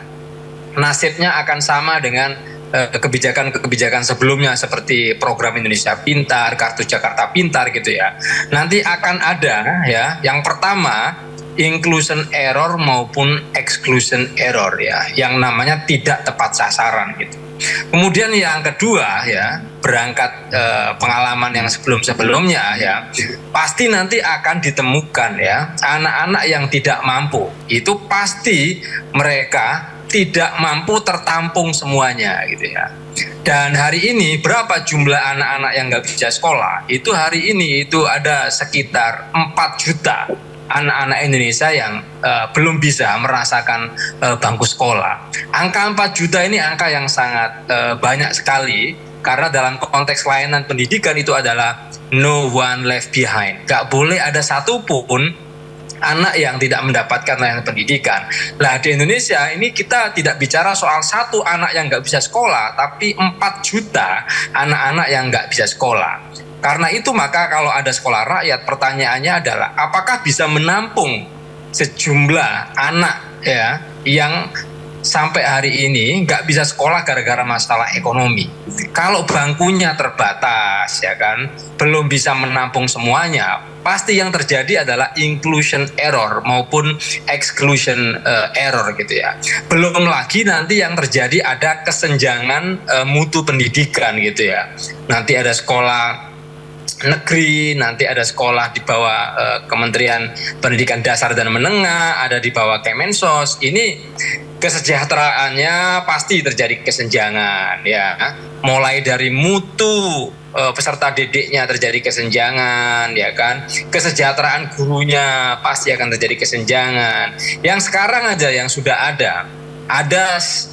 nasibnya akan sama dengan kebijakan-kebijakan sebelumnya seperti program Indonesia Pintar, kartu Jakarta Pintar gitu ya. Nanti akan ada ya, yang pertama inclusion error maupun exclusion error ya, yang namanya tidak tepat sasaran gitu. Kemudian yang kedua ya, berangkat pengalaman yang sebelum-sebelumnya ya, pasti nanti akan ditemukan ya anak-anak yang tidak mampu. Itu pasti mereka tidak mampu tertampung semuanya gitu ya. Dan hari ini berapa jumlah anak-anak yang nggak bisa sekolah? Itu hari ini itu ada sekitar 4 juta anak-anak Indonesia yang belum bisa merasakan bangku sekolah. Angka 4 juta ini angka yang sangat banyak sekali, karena dalam konteks layanan pendidikan itu adalah no one left behind. Gak boleh ada satupun anak yang tidak mendapatkan layanan pendidikan. Nah, di Indonesia ini kita tidak bicara soal 1 anak yang nggak bisa sekolah, tapi 4 juta anak-anak yang nggak bisa sekolah. Karena itu maka kalau ada sekolah rakyat, pertanyaannya adalah apakah bisa menampung sejumlah anak ya yang sampai hari ini nggak bisa sekolah gara-gara masalah ekonomi. Kalau bangkunya terbatas ya kan, belum bisa menampung semuanya, pasti yang terjadi adalah inclusion error maupun exclusion error gitu ya. Belum lagi nanti yang terjadi ada kesenjangan mutu pendidikan gitu ya. Nanti ada sekolah negeri, nanti ada sekolah di bawah Kementerian Pendidikan Dasar dan Menengah, ada di bawah Kemensos. Ini kesejahteraannya pasti terjadi kesenjangan ya. Mulai dari mutu peserta didiknya terjadi kesenjangan ya kan. Kesejahteraan gurunya pasti akan terjadi kesenjangan. Yang sekarang aja yang sudah ada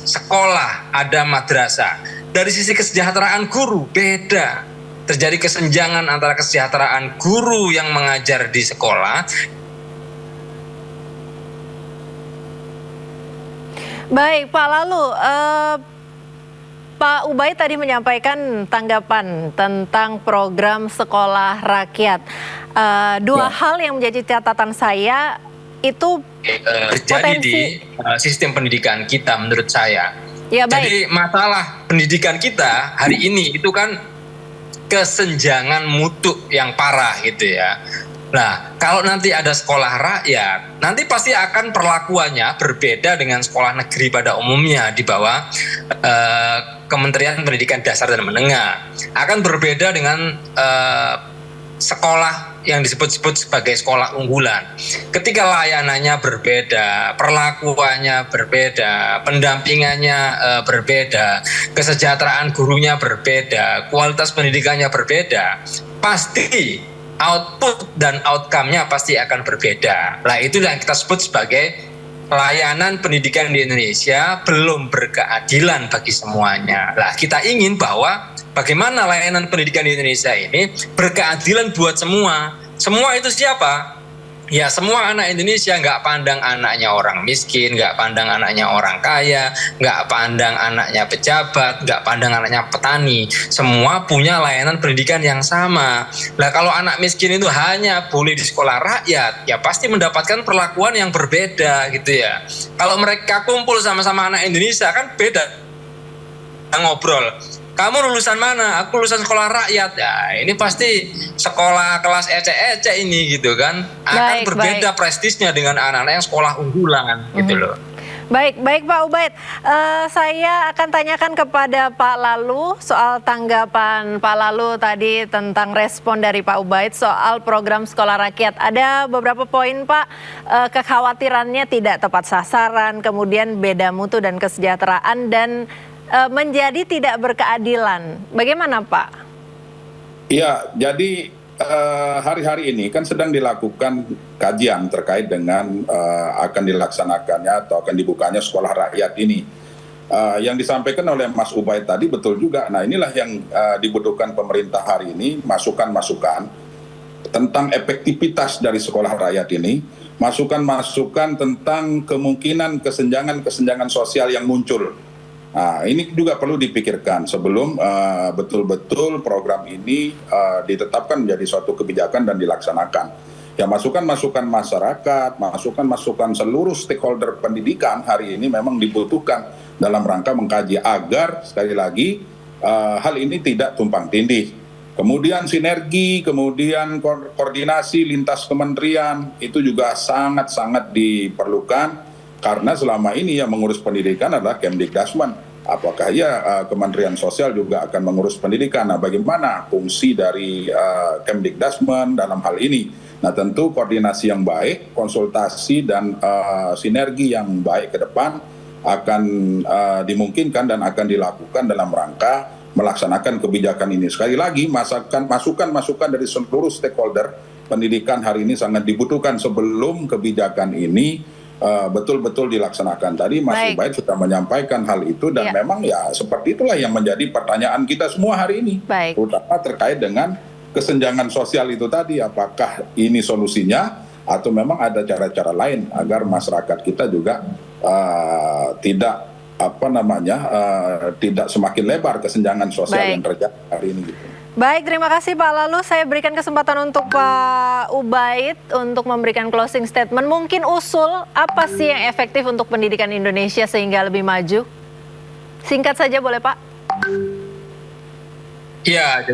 sekolah, ada madrasah. Dari sisi kesejahteraan guru beda. Terjadi kesenjangan antara kesejahteraan guru yang mengajar di sekolah. Baik, Pak, lalu Pak Ubaid tadi menyampaikan tanggapan tentang program sekolah rakyat. Dua hal yang menjadi catatan saya itu terjadi di sistem pendidikan kita menurut saya. Ya, baik. Jadi masalah pendidikan kita hari ini itu kan kesenjangan mutu yang parah gitu ya. Nah, kalau nanti ada sekolah rakyat, nanti pasti akan perlakuannya berbeda dengan sekolah negeri pada umumnya di bawah Kementerian Pendidikan Dasar dan Menengah. Akan berbeda dengan sekolah yang disebut-sebut sebagai sekolah unggulan. Ketika layanannya berbeda, perlakuannya berbeda, pendampingannya berbeda, kesejahteraan gurunya berbeda, kualitas pendidikannya berbeda, pasti output dan outcome-nya pasti akan berbeda. Nah, itu yang kita sebut sebagai layanan pendidikan di Indonesia belum berkeadilan bagi semuanya. Nah, kita ingin bahwa bagaimana layanan pendidikan di Indonesia ini berkeadilan buat semua. Semua itu siapa? Ya, semua anak Indonesia, nggak pandang anaknya orang miskin, nggak pandang anaknya orang kaya, nggak pandang anaknya pejabat, nggak pandang anaknya petani. Semua punya layanan pendidikan yang sama. Nah, kalau anak miskin itu hanya boleh di sekolah rakyat, ya pasti mendapatkan perlakuan yang berbeda gitu ya. Kalau mereka kumpul sama-sama anak Indonesia kan beda ngobrol. Kamu lulusan mana? Aku lulusan sekolah rakyat. Ya, ini pasti sekolah kelas ecek-ecek ini gitu kan. Akan berbeda prestisnya dengan anak-anak yang sekolah unggulan gitu loh. Baik Pak Ubaid. Saya akan tanyakan kepada Pak Lalu soal tanggapan Pak Lalu tadi tentang respon dari Pak Ubaid soal program sekolah rakyat. Ada beberapa poin Pak, kekhawatirannya tidak tepat sasaran, kemudian beda mutu dan kesejahteraan, dan menjadi tidak berkeadilan. Bagaimana Pak? Iya, jadi hari-hari ini kan sedang dilakukan kajian terkait dengan akan dilaksanakannya atau akan dibukanya sekolah rakyat ini. Yang disampaikan oleh Mas Ubaid tadi betul juga. Nah, inilah yang dibutuhkan pemerintah hari ini, masukan-masukan tentang efektivitas dari sekolah rakyat ini, masukan-masukan tentang kemungkinan kesenjangan sosial yang muncul. Nah, ini juga perlu dipikirkan sebelum betul-betul program ini ditetapkan menjadi suatu kebijakan dan dilaksanakan. Ya, masukan-masukan masyarakat, masukan-masukan seluruh stakeholder pendidikan hari ini memang dibutuhkan dalam rangka mengkaji agar sekali lagi hal ini tidak tumpang tindih. Kemudian sinergi, kemudian koordinasi lintas kementerian itu juga sangat-sangat diperlukan. Karena selama ini yang mengurus pendidikan adalah Kemdikdasmen. Apakah Kementerian Sosial juga akan mengurus pendidikan? Nah, bagaimana fungsi dari Kemdikdasmen dalam hal ini? Nah, tentu koordinasi yang baik, konsultasi dan sinergi yang baik ke depan akan dimungkinkan dan akan dilakukan dalam rangka melaksanakan kebijakan ini. Sekali lagi, masukan-masukan dari seluruh stakeholder pendidikan hari ini sangat dibutuhkan sebelum kebijakan ini betul-betul dilaksanakan. Tadi Mas Ubaid sudah menyampaikan hal itu dan memang ya seperti itulah yang menjadi pertanyaan kita semua hari ini. Terutama terkait dengan kesenjangan sosial itu tadi, apakah ini solusinya atau memang ada cara-cara lain agar masyarakat kita juga tidak tidak semakin lebar kesenjangan sosial yang terjadi hari ini gitu. Baik, terima kasih Pak. Lalu saya berikan kesempatan untuk Pak Ubaid untuk memberikan closing statement. Mungkin usul apa sih yang efektif untuk pendidikan Indonesia sehingga lebih maju? Singkat saja boleh Pak? Iya,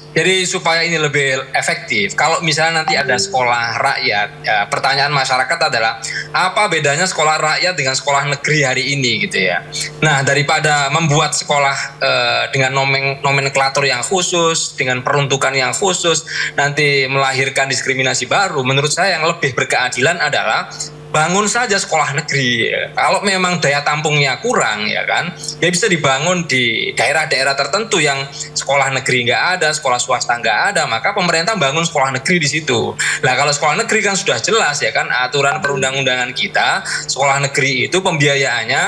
jadi supaya ini lebih efektif, kalau misalnya nanti ada sekolah rakyat, ya, pertanyaan masyarakat adalah apa bedanya sekolah rakyat dengan sekolah negeri hari ini gitu ya. Nah, daripada membuat sekolah dengan nomenklatur yang khusus, dengan peruntukan yang khusus, nanti melahirkan diskriminasi baru, menurut saya yang lebih berkeadilan adalah bangun saja sekolah negeri. Kalau memang daya tampungnya kurang, ya kan, ya bisa dibangun di daerah-daerah tertentu yang sekolah negeri nggak ada, sekolah swasta nggak ada, maka pemerintah bangun sekolah negeri di situ. Nah, kalau sekolah negeri kan sudah jelas ya kan, aturan perundang-undangan kita, sekolah negeri itu pembiayaannya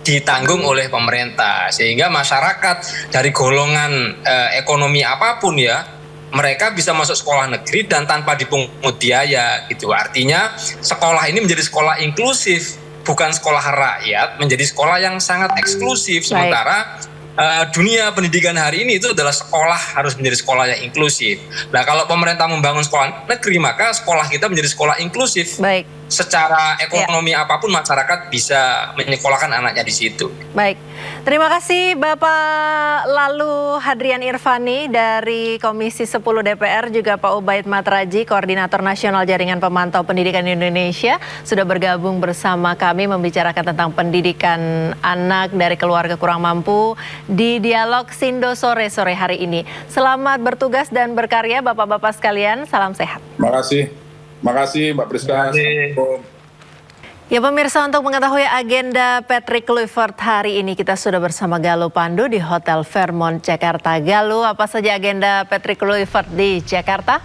ditanggung oleh pemerintah, sehingga masyarakat dari golongan ekonomi apapun ya, mereka bisa masuk sekolah negeri dan tanpa dipungut biaya gitu. Artinya sekolah ini menjadi sekolah inklusif, bukan sekolah rakyat, menjadi sekolah yang sangat eksklusif. Sementara dunia pendidikan hari ini itu adalah sekolah harus menjadi sekolah yang inklusif. Nah, kalau pemerintah membangun sekolah negeri, maka sekolah kita menjadi sekolah inklusif. Secara ekonomi apapun masyarakat bisa menyekolahkan anaknya di situ. Baik, terima kasih Bapak Lalu Hadrian Irvani dari Komisi 10 DPR, juga Pak Ubaid Matraji, Koordinator Nasional Jaringan Pemantau Pendidikan Indonesia, sudah bergabung bersama kami membicarakan tentang pendidikan anak dari keluarga kurang mampu di Dialog Sindo sore hari ini. Selamat bertugas dan berkarya Bapak-Bapak sekalian, salam sehat. Terima kasih Mbak Priska. Ya pemirsa, untuk mengetahui agenda Patrick Kluivert hari ini kita sudah bersama Galuh Pandu di Hotel Fairmont Jakarta. Galuh, apa saja agenda Patrick Kluivert di Jakarta?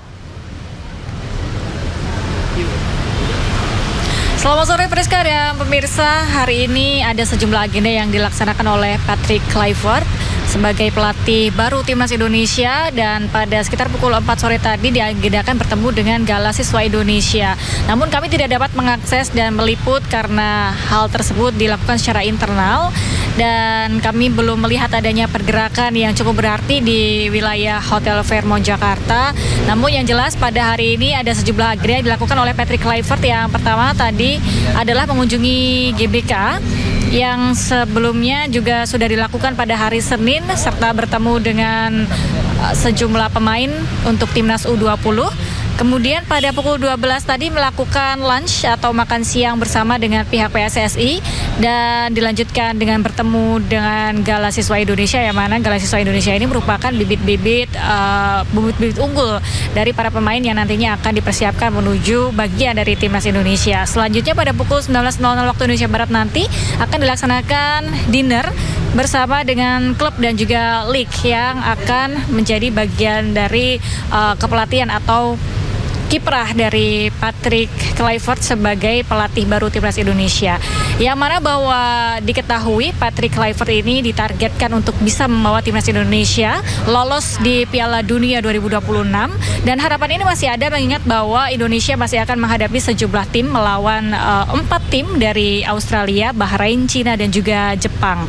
Selamat sore Priska dan pemirsa, hari ini ada sejumlah agenda yang dilaksanakan oleh Patrick Kluivert sebagai pelatih baru Timnas Indonesia, dan pada sekitar pukul 4 sore tadi diagendakan bertemu dengan Gala Siswa Indonesia. Namun kami tidak dapat mengakses dan meliput karena hal tersebut dilakukan secara internal dan kami belum melihat adanya pergerakan yang cukup berarti di wilayah Hotel Fairmont Jakarta. Namun yang jelas pada hari ini ada sejumlah agenda yang dilakukan oleh Patrick Kluivert. Yang pertama tadi adalah mengunjungi GBK yang sebelumnya juga sudah dilakukan pada hari Senin, serta bertemu dengan sejumlah pemain untuk Timnas U20. Kemudian pada pukul 12 tadi melakukan lunch atau makan siang bersama dengan pihak PSSI dan dilanjutkan dengan bertemu dengan Gala Siswa Indonesia, yang mana Gala Siswa Indonesia ini merupakan bibit-bibit unggul dari para pemain yang nantinya akan dipersiapkan menuju bagian dari Timnas Indonesia. Selanjutnya pada pukul 19.00 waktu Indonesia Barat nanti akan dilaksanakan dinner bersama dengan klub dan juga league yang akan menjadi bagian dari kepelatihan atau kiprah dari Patrick Kluivert sebagai pelatih baru Timnas Indonesia. Yang mana bahwa diketahui Patrick Kluivert ini ditargetkan untuk bisa membawa Timnas Indonesia lolos di Piala Dunia 2026, dan harapan ini masih ada mengingat bahwa Indonesia masih akan menghadapi sejumlah tim melawan 4 tim dari Australia, Bahrain, Cina dan juga Jepang.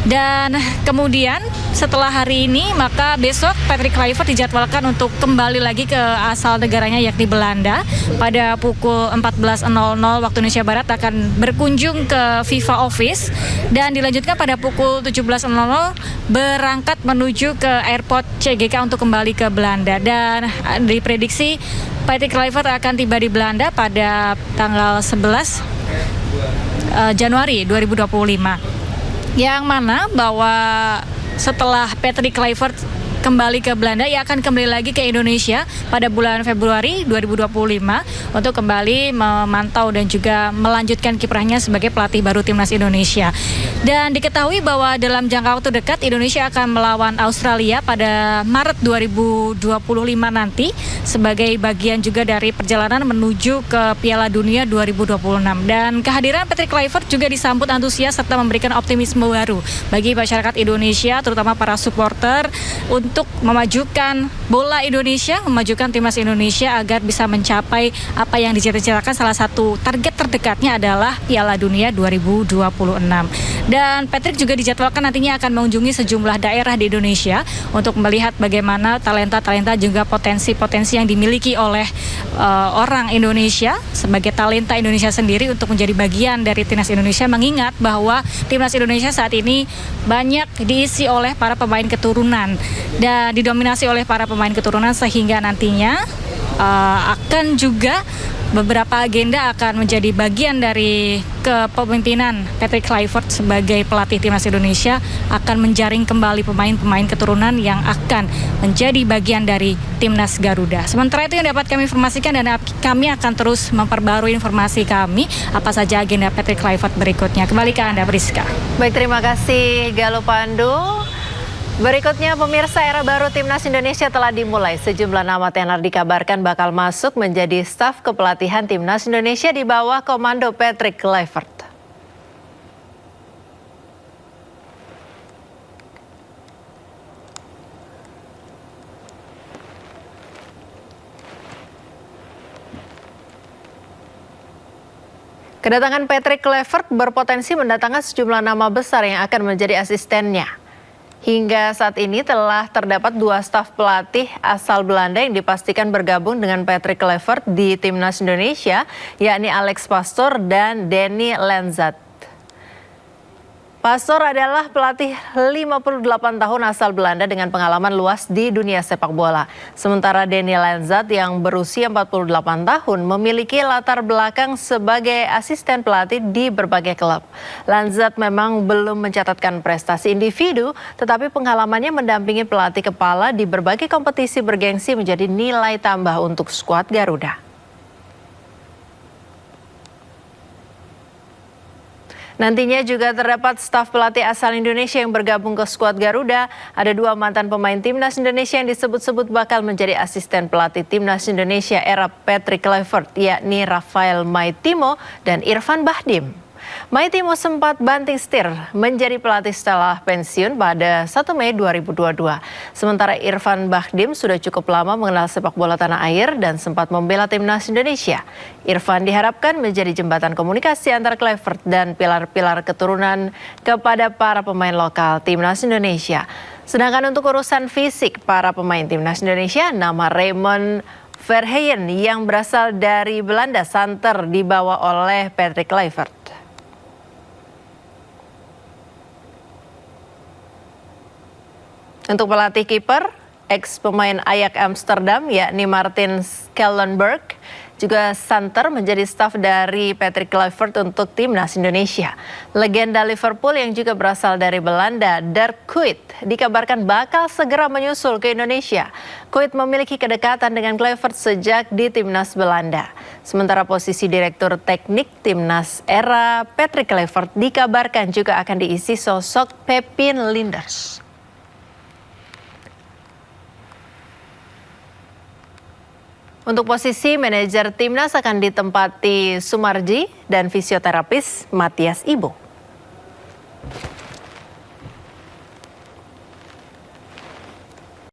Dan kemudian setelah hari ini, maka besok Patrick Kluivert dijadwalkan untuk kembali lagi ke asal negaranya yakni Belanda. Pada pukul 14.00 waktu Indonesia Barat akan berkunjung ke FIFA Office dan dilanjutkan pada pukul 17.00 berangkat menuju ke airport CGK untuk kembali ke Belanda. Dan diprediksi Patrick Kluivert akan tiba di Belanda pada tanggal 11 Januari 2025. Yang mana bahwa setelah Patrick Kluivert kembali ke Belanda. Ia akan kembali lagi ke Indonesia pada bulan Februari 2025 untuk kembali memantau dan juga melanjutkan kiprahnya sebagai pelatih baru timnas Indonesia. Dan diketahui bahwa dalam jangka waktu dekat Indonesia akan melawan Australia pada Maret 2025 nanti sebagai bagian juga dari perjalanan menuju ke Piala Dunia 2026. Dan kehadiran Patrick Kluivert juga disambut antusias serta memberikan optimisme baru bagi masyarakat Indonesia, terutama para supporter, untuk memajukan bola Indonesia, memajukan timnas Indonesia agar bisa mencapai apa yang dicita-citakan. Salah satu target terdekatnya adalah Piala Dunia 2026. Dan Patrick juga dijadwalkan nantinya akan mengunjungi sejumlah daerah di Indonesia untuk melihat bagaimana talenta-talenta juga potensi-potensi yang dimiliki oleh orang Indonesia sebagai talenta Indonesia sendiri untuk menjadi bagian dari timnas Indonesia, mengingat bahwa timnas Indonesia saat ini banyak diisi oleh para pemain keturunan dan didominasi oleh para pemain keturunan, sehingga nantinya akan juga beberapa agenda akan menjadi bagian dari kepemimpinan Patrick Kluivert sebagai pelatih timnas Indonesia, akan menjaring kembali pemain-pemain keturunan yang akan menjadi bagian dari timnas Garuda. Sementara itu yang dapat kami informasikan, dan kami akan terus memperbarui informasi kami apa saja agenda Patrick Kluivert berikutnya. Kembali ke Anda, Priska. Baik, terima kasih Galuh Pandu. Berikutnya, pemirsa, era baru timnas Indonesia telah dimulai. Sejumlah nama tenar dikabarkan bakal masuk menjadi staf kepelatihan timnas Indonesia di bawah komando Patrick Kluivert. Kedatangan Patrick Kluivert berpotensi mendatangkan sejumlah nama besar yang akan menjadi asistennya. Hingga saat ini telah terdapat 2 staf pelatih asal Belanda yang dipastikan bergabung dengan Patrick Kluivert di timnas Indonesia, yakni Alex Pastoor dan Danny Lensat. Pastoor adalah pelatih 58 tahun asal Belanda dengan pengalaman luas di dunia sepak bola. Sementara Danny Lensat yang berusia 48 tahun memiliki latar belakang sebagai asisten pelatih di berbagai klub. Lensat memang belum mencatatkan prestasi individu, tetapi pengalamannya mendampingi pelatih kepala di berbagai kompetisi bergengsi menjadi nilai tambah untuk skuad Garuda. Nantinya juga terdapat staf pelatih asal Indonesia yang bergabung ke skuad Garuda. Ada 2 mantan pemain timnas Indonesia yang disebut-sebut bakal menjadi asisten pelatih timnas Indonesia era Patrick Kluivert, yakni Rafael Maitimo dan Irfan Bahdim. Maitimo sempat banting setir menjadi pelatih setelah pensiun pada 1 Mei 2022. Sementara Irfan Bahdim sudah cukup lama mengenal sepak bola tanah air dan sempat membela timnas Indonesia. Irfan diharapkan menjadi jembatan komunikasi antara Kluivert dan pilar-pilar keturunan kepada para pemain lokal timnas Indonesia. Sedangkan untuk urusan fisik para pemain timnas Indonesia, nama Raymond Verheyen yang berasal dari Belanda santer dibawa oleh Patrick Kluivert. Untuk pelatih kiper, ex pemain Ajax Amsterdam yakni Martin Schellenberg juga santer menjadi staf dari Patrick Kluivert untuk timnas Indonesia. Legenda Liverpool yang juga berasal dari Belanda, Dirk Kuyt, dikabarkan bakal segera menyusul ke Indonesia. Kuyt memiliki kedekatan dengan Kluivert sejak di timnas Belanda. Sementara posisi direktur teknik timnas era Patrick Kluivert dikabarkan juga akan diisi sosok Pepin Lijnders. Untuk posisi manajer timnas akan ditempati Sumarji dan fisioterapis Matias Ibo.